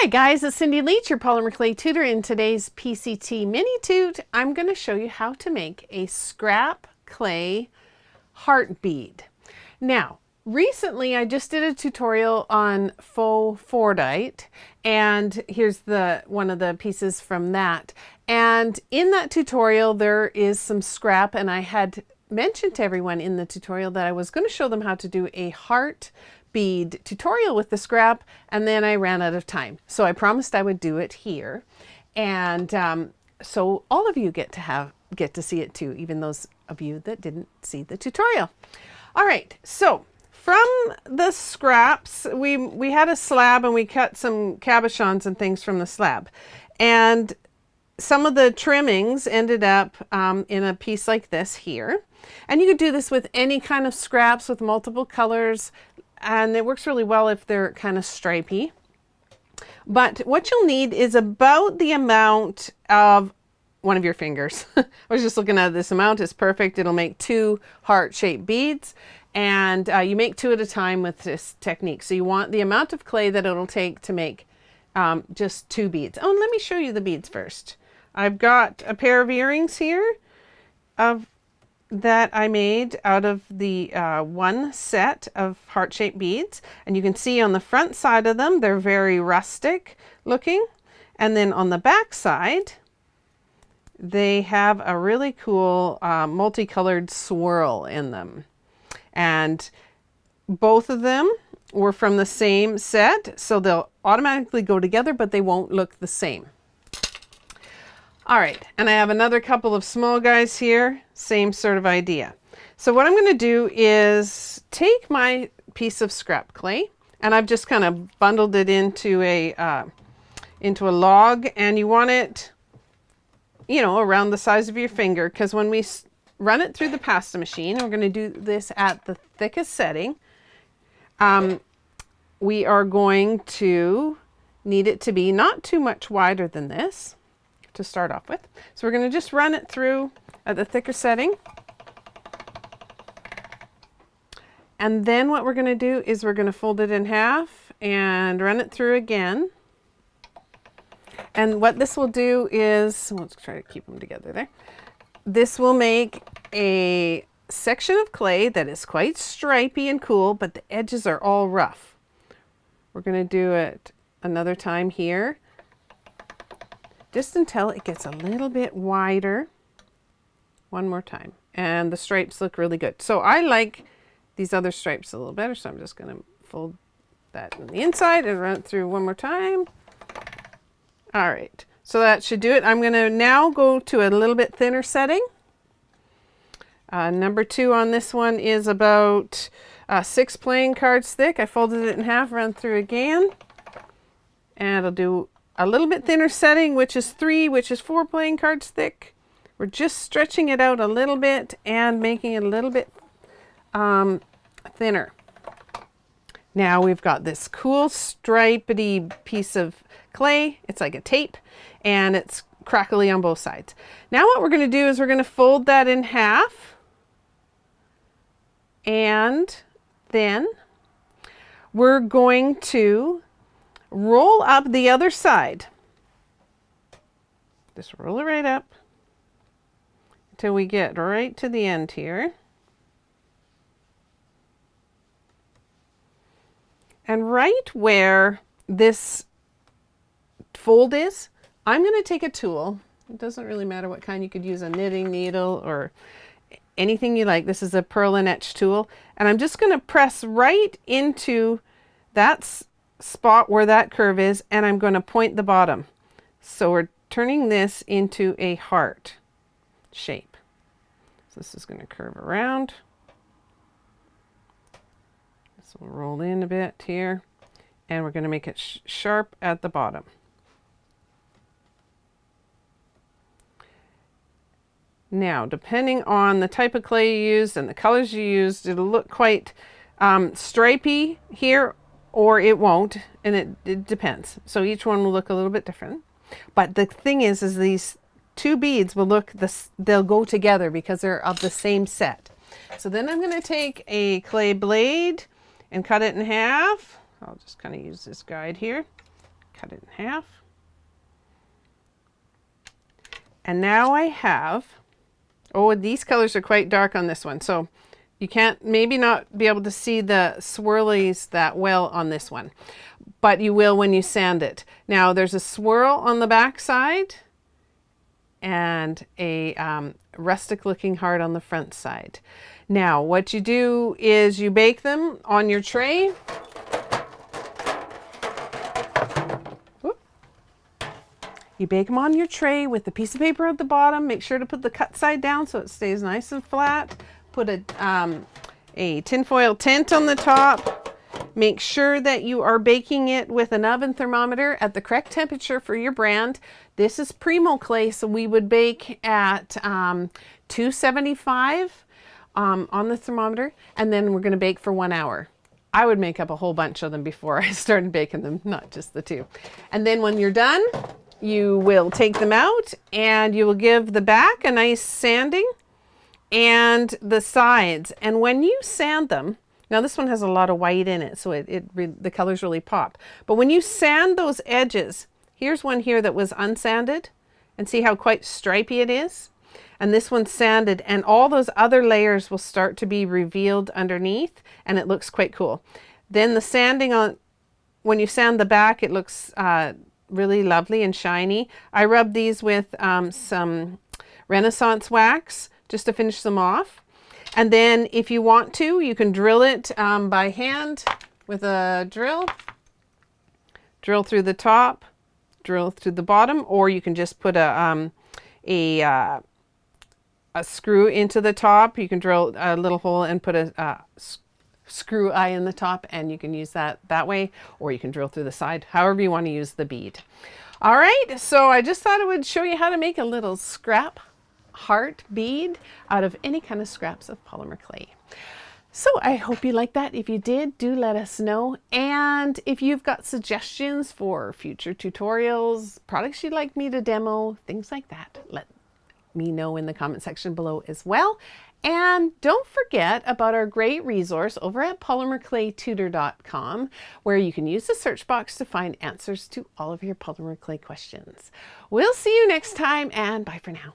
Hi guys, it's Cindy Leach, your polymer clay tutor. In today's PCT mini toot, I'm going to show you how to make a scrap clay heart bead. Now, recently I just did a tutorial on faux fordite, and here's one of the pieces from that. And in that tutorial there is some scrap, and I had mentioned to everyone in the tutorial that I was going to show them how to do a heart bead tutorial with the scrap, and then I ran out of time. So I promised I would do it here. And so all of you get to see it too, even those of you that didn't see the tutorial. All right, so from the scraps, we had a slab and we cut some cabochons and things from the slab. And some of the trimmings ended up in a piece like this here. And you could do this with any kind of scraps with multiple colors, and it works really well if they're kind of stripy. But what you'll need is about the amount of one of your fingers. I was just looking at this amount, is perfect. It'll make 2 heart-shaped beads, and you make 2 at a time with this technique. So you want the amount of clay that it'll take to make just 2 beads. Oh, and let me show you the beads first. I've got a pair of earrings here that I made out of the one set of heart-shaped beads, and you can see on the front side of them they're very rustic looking, and then on the back side they have a really cool multicolored swirl in them, and both of them were from the same set, so they'll automatically go together, but they won't look the same. All right, and I have another couple of small guys here, same sort of idea. So what I'm going to do is take my piece of scrap clay, and I've just kind of bundled it into a log, and you want it, you know, around the size of your finger, because when we run it through the pasta machine, we're going to do this at the thickest setting, we are going to need it to be not too much wider than this to start off with. So we're going to just run it through at the thicker setting. And then what we're going to do is we're going to fold it in half and run it through again. And what this will do is, let's try to keep them together there. This will make a section of clay that is quite stripy and cool, but the edges are all rough. We're going to do it another time here, just until it gets a little bit wider. One more time. And the stripes look really good. So I like these other stripes a little better, so I'm just going to fold that on the inside and run it through one more time. All right, so that should do it. I'm going to now go to a little bit thinner setting. Number 2 on this one is about 6 playing cards thick. I folded it in half, run through again, and I'll do a little bit thinner setting, which is 3, which is 4 playing cards thick. We're just stretching it out a little bit and making it a little bit thinner. Now we've got this cool stripedy piece of clay. It's like a tape, and it's crackly on both sides. Now what we're going to do is we're going to fold that in half, and then we're going to roll up the other side. Just roll it right up until we get right to the end here. And right where this fold is, I'm going to take a tool. It doesn't really matter what kind. You could use a knitting needle or anything you like. This is a purl and etch tool. And I'm just going to press right into that spot where that curve is, and I'm going to point the bottom. So we're turning this into a heart shape. So this is going to curve around. So we'll roll in a bit here, and we're going to make it sharp at the bottom. Now, depending on the type of clay you used and the colors you used, it'll look quite stripy here, or it won't, and it depends. So each one will look a little bit different. But the thing is these 2 beads will look, they'll go together because they're of the same set. So then I'm going to take a clay blade and cut it in half. I'll just kind of use this guide here. Cut it in half. And now I have, oh, these colors are quite dark on this one. So you can't, maybe not be able to see the swirlies that well on this one, but you will when you sand it. Now there's a swirl on the back side and a rustic looking heart on the front side. Now what you do is you bake them on your tray. You bake them on your tray with a piece of paper at the bottom. Make sure to put the cut side down so it stays nice and flat. Put a tinfoil tent on the top. Make sure that you are baking it with an oven thermometer at the correct temperature for your brand. This is Primo clay, so we would bake at 275 on the thermometer, and then we're going to bake for 1 hour. I would make up a whole bunch of them before I started baking them, not just the 2. And then when you're done, you will take them out and you will give the back a nice sanding and the sides. And when you sand them, now this one has a lot of white in it, so the colors really pop. But when you sand those edges, here's one here that was unsanded, and see how quite stripy it is? And this one's sanded, and all those other layers will start to be revealed underneath, and it looks quite cool. Then the sanding on, when you sand the back, it looks really lovely and shiny. I rub these with some Renaissance wax just to finish them off. And then if you want to, you can drill it by hand with a drill. Drill through the top, drill through the bottom, or you can just put a screw into the top. You can drill a little hole and put a screw eye in the top, and you can use that way, or you can drill through the side, however you want to use the bead. All right, so I just thought I would show you how to make a little scrap heart bead out of any kind of scraps of polymer clay. So I hope you liked that. If you did, do let us know. And if you've got suggestions for future tutorials, products you'd like me to demo, things like that, let me know in the comment section below as well. And don't forget about our great resource over at polymerclaytutor.com, where you can use the search box to find answers to all of your polymer clay questions. We'll see you next time, and bye for now.